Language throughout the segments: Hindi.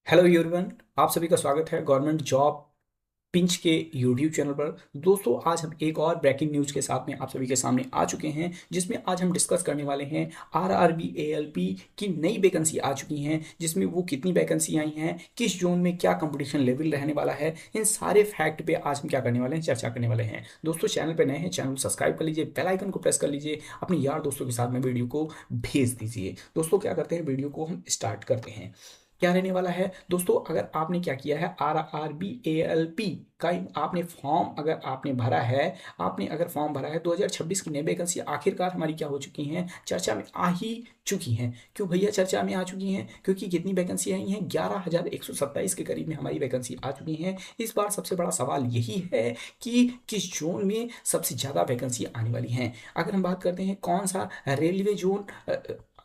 Hello everyone. आप सभी का स्वागत है गवर्नमेंट जॉब पिंच के यूट्यूब चैनल पर। दोस्तों, आज हम एक और ब्रेकिंग न्यूज़ के साथ में आप सभी के सामने आ चुके हैं, जिसमें आज हम डिस्कस करने वाले हैं आरआरबी एएलपी की नई वैकेंसी आ चुकी हैं, जिसमें वो कितनी वैकेंसी आई हैं, किस जोन में क्या कंपटीशन लेवल रहने वाला है। इन सारे फैक्ट पे आज हम क्या करने वाले हैं, चर्चा करने वाले हैं। दोस्तों, चैनल पर नए हैं, चैनल को सब्सक्राइब कर लीजिए, बेल आइकन को प्रेस कर लीजिए, अपने यार दोस्तों के साथ में वीडियो को भेज दीजिए। दोस्तों, क्या करते हैं, वीडियो को हम स्टार्ट करते हैं। क्या रहने वाला है दोस्तों, अगर आपने क्या किया है, R R B A L P का आपने फॉर्म अगर आपने भरा है, आपने अगर फॉर्म भरा है 2026 की नई वैकेंसी आखिरकार हमारी क्या हो चुकी हैं, चर्चा में आ ही चुकी हैं। क्यों भैया चर्चा में आ चुकी हैं? क्योंकि कितनी वैकेंसी आई हैं, 11,127 के करीब में हमारी वैकेंसी आ चुकी हैं। इस बार सबसे बड़ा सवाल यही है कि किस जोन में सबसे ज़्यादा वैकेंसी आने वाली हैं। अगर हम बात करते हैं कौन सा रेलवे जोन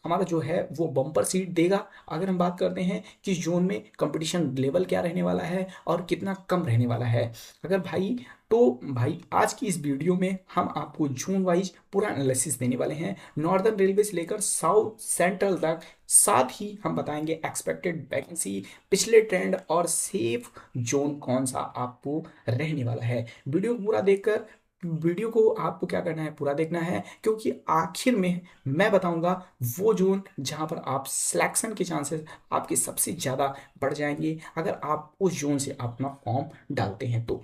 हमारा जो है वो बम्पर सीट देगा, अगर हम बात करते हैं किस जोन में कंपटीशन लेवल क्या रहने वाला है और कितना कम रहने वाला है, अगर भाई तो भाई आज की इस वीडियो में हम आपको जोन वाइज पूरा एनालिसिस देने वाले हैं, नॉर्दर्न रेलवे से लेकर साउथ सेंट्रल तक। साथ ही हम बताएंगे एक्सपेक्टेड वैकेंसी, पिछले ट्रेंड और सेफ जोन कौन सा आपको रहने वाला है। वीडियो को पूरा देखकर, वीडियो को आपको क्या करना है, पूरा देखना है, क्योंकि आखिर में मैं बताऊंगा वो जोन जहां पर आप सिलेक्शन के चांसेस आपके सबसे ज़्यादा बढ़ जाएंगे अगर आप उस जोन से अपना फॉर्म डालते हैं तो।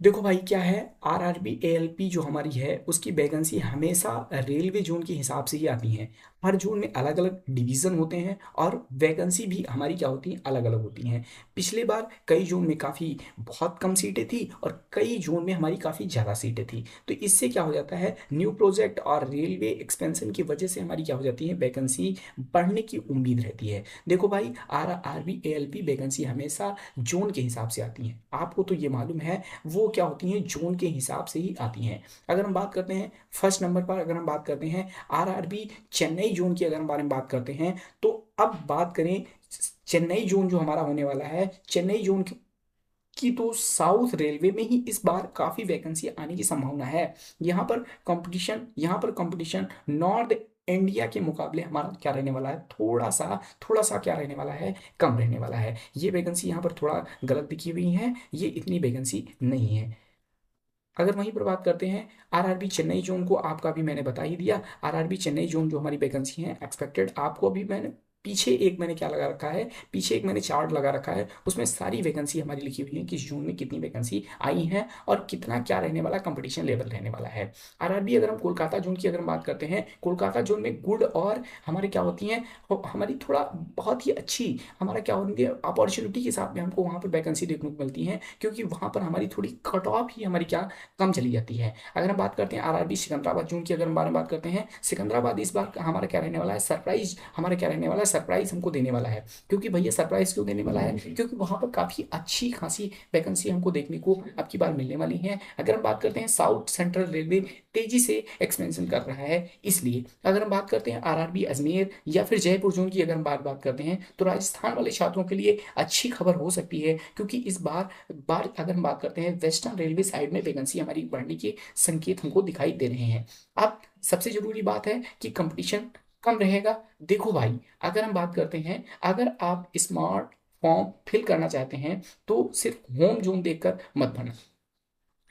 देखो भाई, क्या है, आरआरबी एएलपी जो हमारी है उसकी वैकेंसी हमेशा रेलवे जोन के हिसाब से ही आती हैं। हर जोन में अलग अलग डिवीज़न होते हैं और वैकेंसी भी हमारी क्या होती हैं, अलग अलग होती हैं। पिछले बार कई जोन में काफ़ी बहुत कम सीटें थी और कई जोन में हमारी काफ़ी ज़्यादा सीटें थी। तो इससे क्या हो जाता है, न्यू प्रोजेक्ट और रेलवे एक्सपेंशन की वजह से हमारी क्या हो जाती है, वैकेंसी बढ़ने की उम्मीद रहती है। देखो भाई, आरआरबी एएलपी वैकेंसी हमेशा जोन के हिसाब से आती हैं, आपको तो ये मालूम है। वो क्या होती हैं, जोन के हिसाब से ही आती हैं। अगर हम बात करते हैं फर्स्ट नंबर पर, अगर हम बात करते हैं आरआरबी चेन्नई जोन की, अगर हम बारे में बात करते हैं तो अब बात करें चेन्नई जोन जो हमारा होने वाला है, चेन्नई जोन की तो साउथ रेलवे में ही इस बार काफी वैकेंसी आने की संभावना है। यहाँ पर कंपटीशन नॉर्थ इंडिया के मुकाबले हमारा क्या रहने वाला है, थोड़ा सा क्या रहने वाला है, कम रहने वाला है। ये वैकेंसी यहाँ पर थोड़ा गलत दिखी हुई है, ये इतनी वैकेंसी नहीं है। अगर वहीं पर बात करते हैं आरआरबी चेन्नई जोन को, आपका भी मैंने बता ही दिया। आरआरबी चेन्नई जोन जो हमारी वैकेंसी है एक्सपेक्टेड, आपको अभी मैंने पीछे एक मैंने क्या लगा रखा है, पीछे एक मैंने चार्ट लगा रखा है, उसमें सारी वैकेंसी हमारी लिखी हुई है, किस जून में कितनी वैकेंसी आई है और कितना क्या रहने वाला कंपटीशन लेवल रहने वाला है। आरआरबी अगर हम कोलकाता जोन की अगर हम बात करते हैं, कोलकाता जोन में गुड और हमारे क्या होती हैं, हमारी थोड़ा बहुत ही अच्छी हमारा क्या होंगे अपॉर्चुनिटी के साथ में हमको वहाँ पर वैकेंसी देखने को मिलती है, क्योंकि वहाँ पर हमारी थोड़ी कट ऑफ ही हमारी क्या कम चली जाती है। अगर हम बात करते हैं आरआरबी सिकंदराबाद जोन की, अगर हम बारे में बात करते हैं, सिकंदराबाद इस बार हमारा क्या रहने वाला है, सरप्राइज हमारा क्या रहने वाला है, सरप्राइज हमको देने वाला है। क्योंकि भैया सरप्राइज क्यों देने वाला है, क्योंकि वहां पर काफी अच्छी खासी वैकेंसी हमको देखने को अब की बार मिलने वाली है। अगर हम बात करते हैं साउथ सेंट्रल रेलवे तेजी से एक्सपेंशन कर रहा है, इसलिए अगर हम बात करते हैं आरआरबी अजमेर या फिर जयपुर जोन की, अगर हम बात करते हैं तो राजस्थान वाले छात्रों के लिए अच्छी खबर हो सकती है, क्योंकि इस बार अगर हम बात करते हैं वेस्टर्न रेलवे साइड में वैकेंसी हमारी बढ़ने के संकेत हमको दिखाई दे रहे हैं। अब सबसे जरूरी बात है कि कंपटीशन कम रहेगा। देखो भाई, अगर हम बात करते हैं, अगर आप स्मार्ट फॉर्म फिल करना चाहते हैं तो सिर्फ होम जोन देखकर मत भरना,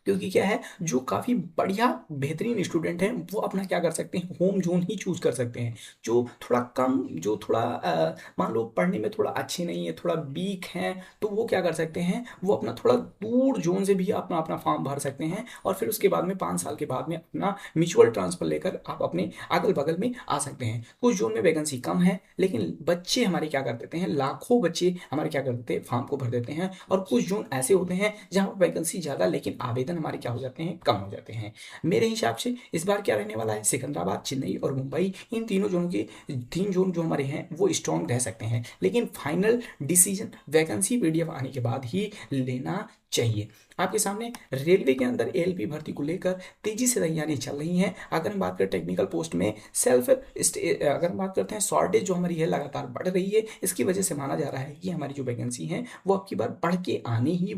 क्योंकि क्या है, जो काफ़ी बढ़िया बेहतरीन स्टूडेंट हैं वो अपना क्या कर सकते हैं, होम जोन ही चूज कर सकते हैं। जो थोड़ा कम, जो थोड़ा मान लो पढ़ने में थोड़ा अच्छे नहीं है, थोड़ा वीक हैं, तो वो क्या कर सकते हैं, वो अपना थोड़ा दूर जोन से भी अपना अपना फॉर्म भर सकते हैं और फिर उसके बाद में 5 साल के बाद में अपना म्यूचुअल ट्रांसफर लेकर आप अपने अगल बगल में आ सकते हैं। कुछ जोन में वैकेंसी कम है, लेकिन बच्चे हमारे क्या कर देते हैं, लाखों बच्चे हमारे क्या कर देते हैं, फॉर्म को भर देते हैं। और कुछ जोन ऐसे होते हैं जहाँ पर वैकेंसी ज़्यादा लेकिन आवेदन हमारे क्या हो जाते हैं, कम हो जाते हैं। मेरे हिसाब से इस बार क्या रहने वाला है, सिकंदराबाद, चेन्नई और मुंबई, इन तीनों जोनों के 3 जोन जो हमारे हैं वो स्ट्रॉन्ग रह सकते हैं, लेकिन फाइनल डिसीजन वैकेंसी पीडीएफ आने के बाद ही लेना चाहिए। आपके सामने रेलवे के अंदर एएलपी भर्ती को लेकर तेजी से तैयारियां चल रही हैं। अगर हम बात करें टेक्निकल पोस्ट में अगर हम बात करते हैं, शॉर्टेज जो हमारी है लगातार बढ़ रही है, इसकी वजह से माना जा रहा है कि हमारी जो वैकेंसी है वो अब की बार बढ़ के आने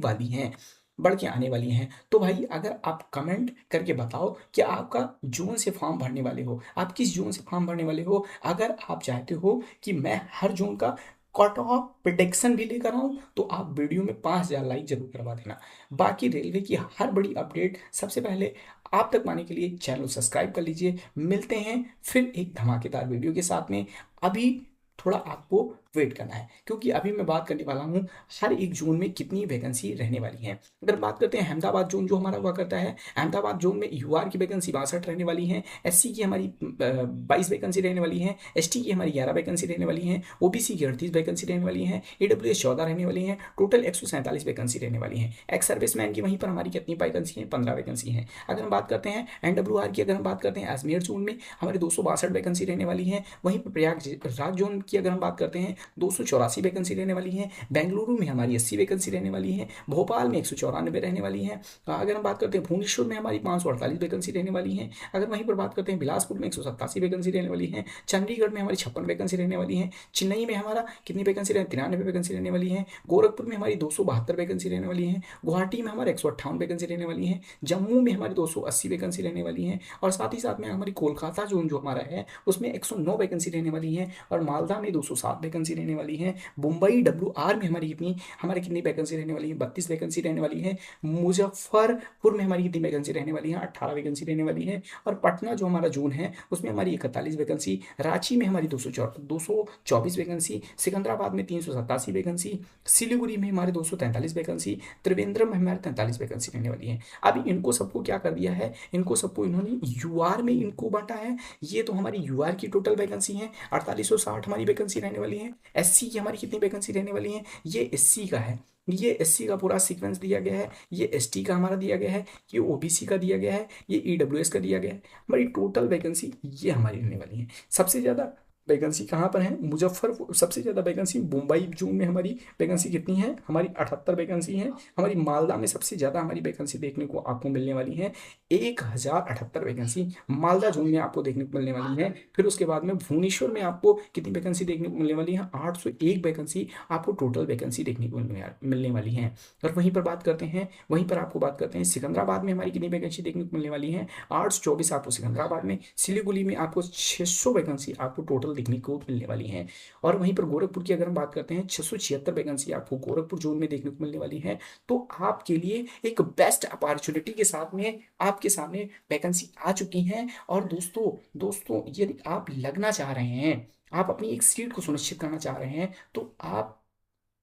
वाली हैं। तो भाई, अगर आप कमेंट करके बताओ कि आपका जोन से फॉर्म भरने वाले हो, आप किस जोन से फॉर्म भरने वाले हो। अगर आप चाहते हो कि मैं हर जोन का कट ऑफ प्रिडिक्शन भी लेकर आऊं तो आप वीडियो में 5,000 लाइक जरूर करवा देना। बाकी रेलवे की हर बड़ी अपडेट सबसे पहले आप तक पाने के लिए चैनल सब्सक्राइब कर लीजिए। मिलते हैं फिर एक धमाकेदार वीडियो के साथ में। अभी थोड़ा आपको वेट करना है, क्योंकि अभी मैं बात करने वाला हूँ हर एक जोन में कितनी वैकेंसी रहने वाली है। अगर बात करते हैं अहमदाबाद जोन जो हमारा हुआ करता है, अहमदाबाद जोन में यूआर की वैकेंसी 62 रहने वाली है, एससी की हमारी 22 वैकेंसी रहने वाली है, एसटी की हमारी 11 वैकेंसी रहने वाली है, ओबीसी की 38 वैकेंसी रहने वाली है, ईडब्ल्यूएस 14 रहने वाली है, टोटल 147 वैकेंसी रहने वाली है। एक्स सर्विसमैन की वहीं पर हमारी कितनी वैकेंसी है, 15 वैकेंसी है। अगर हम बात करते हैं एनडब्ल्यूआर की, अगर हम बात करते हैं अजमेर जोन में हमारे 262 वैकेंसी रहने वाली है। वहीं पर प्रयागराज जोन की अगर हम बात करते हैं 284 वैकेंसी रहने वाली है। बेंगलुरु में हमारी 80 वैकेंसी रहने वाली है। भोपाल में 194 रहने वाली है। अगर हम बात करते हैं भुवनेश्वर में हमारी 548 वैकेंसी रहने वाली है। अगर वहीं पर बात करते हैं बिलासपुर में 187 वैकेंसी रहने वाली है। चंडीगढ़ में हमारी 56 वैकेंसी रहने वाली है। चेन्नई में हमारा कितनी वैकेंसी रहने, 93 वैकेंसी रहने वाली है। गोरखपुर में हमारी 272 वैकेंसी रहने वाली है। गुवाहाटी में हमारे 158 वैकेंसी रहने वाली है। जम्मू में हमारी 280 वैकेंसी रहने वाली है। और साथ ही साथ में हमारी कोलकाता जोन जो हमारा है उसमें 109 वैकेंसी रहने वाली है। और मालदा में 207 वैकेंसी रहने वाली है। मुंबई डब्ल्यू में हमारी कितनी वैकेंसी रहने वाली है, 32 वैकेंसी रहने वाली है। मुजफ्फरपुर में हमारी कितनी वैकेंसी रहने वाली है, 18 वैकेंसी रहने वाली है। और पटना जो हमारा जोन है उसमें हमारी 41 वैकेंसी। रांची में हमारी 224 वैकेंसी। सिकंदराबाद में 387 वैकेंसी। सिलीगुड़ी में हमारे 243 वैकेंसी। त्रिवेंद्रम में हमारे 43 वैकेंसी रहने वाली है। अभी इनको सबको क्या कर दिया है, इनको सबको इन्होंने यूआर में इनको बांटा है। ये तो हमारी यूआर की टोटल वैकेंसी है, 4860 हमारी वैकेंसी रहने वाली है। एससी की हमारी कितनी वैकेंसी रहने वाली है, ये एससी का है, ये एससी का पूरा सीक्वेंस दिया गया है। ये एसटी का हमारा दिया गया है, ये ओबीसी का दिया गया है, ये ईडब्ल्यूएस का दिया गया है। हमारी टोटल वैकेंसी ये हमारी रहने वाली है। सबसे ज़्यादा वैकेंसी कहाँ पर है, मुजफ्फरपुर। सबसे ज़्यादा वैकेंसी मुंबई जोन में हमारी वैकेंसी कितनी है, हमारी 78 वैकेंसी है। हमारी मालदा में सबसे ज़्यादा हमारी वैकेंसी देखने को आपको मिलने वाली है, 1078 वैकेंसी मालदा जोन में आपको देखने को मिलने वाली है। फिर उसके बाद में भुवनेश्वर में आपको कितनी वैकेंसी देखने को मिलने वाली है, 801 वैकेंसी आपको टोटल वैकेंसी देखने को मिलने वाली है। और वहीं पर बात करते हैं, वहीं पर आपको बात करते हैं सिकंदराबाद में हमारी कितनी वैकेंसी देखने को मिलने वाली है, 824 आपको सिकंदराबाद में। सिलीगुड़ी में आपको 600 वैकेंसी आपको टोटल देखने को मिलने वाली है। और वहीं पर गोरखपुर की अगर हम बात करते हैं 676 वैकेंसी आपको गोरखपुर जोन में देखने को मिलने वाली है। तो आपके लिए एक बेस्ट अपॉर्चुनिटी के साथ में आपके सामने वैकेंसी आ चुकी हैं। और दोस्तों दोस्तों यदि आप लगना चाह रहे हैं, आप अपनी एक सीट को सुनिश्चित करना चाह रहे हैं, तो आप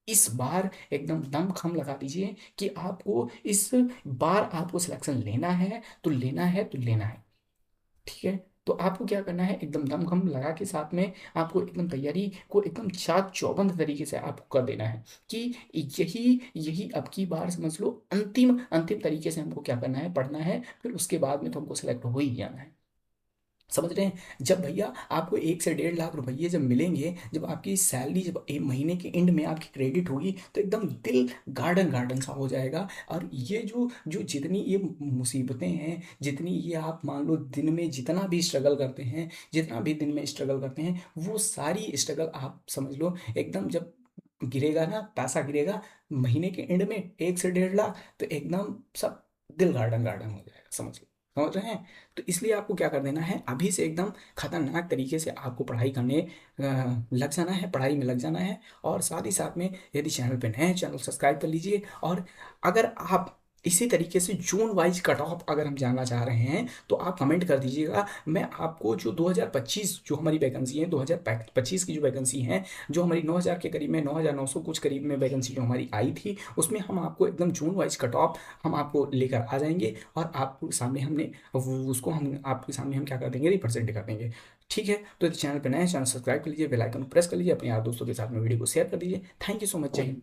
इस बार एकदम दम खम लगा दीजिए कि आपको इस बार आपको सिलेक्शन लेना है तो लेना है तो लेना है। ठीक है, तो आपको क्या करना है, एकदम दम खम लगा के साथ में आपको एकदम तैयारी को एकदम चाक चौबंद तरीके से आपको कर देना है कि यही यही अब की बार समझ लो अंतिम अंतिम तरीके से हमको क्या करना है, पढ़ना है। फिर उसके बाद में तो हमको सेलेक्ट हो ही जाना है। समझ रहे हैं, जब भैया आपको 1 से 1.5 लाख रुपए जब मिलेंगे, जब आपकी सैलरी जब एक महीने के एंड में आपकी क्रेडिट होगी, तो एकदम दिल गार्डन गार्डन सा हो जाएगा। और ये जो जो जितनी ये मुसीबतें हैं, जितनी ये आप मान लो दिन में जितना भी स्ट्रगल करते हैं, जितना भी दिन में स्ट्रगल करते हैं, वो सारी स्ट्रगल आप समझ लो एकदम जब गिरेगा ना, पैसा गिरेगा महीने के एंड में 1 से 1.5 लाख, तो एकदम सब दिल गार्डन गार्डन हो जाएगा। समझ रहे हैं। तो इसलिए आपको क्या कर देना है, अभी से एकदम खतरनाक तरीके से आपको पढ़ाई करने लग जाना है, पढ़ाई में लग जाना है। और साथ ही साथ में यदि चैनल पे नए हैं, चैनल सब्सक्राइब कर लीजिए। और अगर आप इसी तरीके से जोन वाइज कट ऑफ अगर हम जानना चाह रहे हैं तो आप कमेंट कर दीजिएगा। मैं आपको जो 2025 जो हमारी वैकेंसी है, 2025 की जो वैकेंसी है, जो हमारी 9,000 के करीब में, 9,900 कुछ करीब में वैकेंसी जो हमारी आई थी, उसमें हम आपको एकदम जोन वाइज कट ऑफ हम आपको लेकर आ जाएंगे। और आपको सामने हमने उसको हम आपके सामने हम क्या कर देंगे, रिप्रेजेंट कर देंगे। ठीक है, तो इस चैनल पर नए हैं, चैनल सब्सक्राइब कर लीजिए, बेल आइकन प्रेस कर लीजिए, अपने यार दोस्तों के साथ में वीडियो को शेयर कर दीजिए। थैंक यू सो मच, जय हिंद।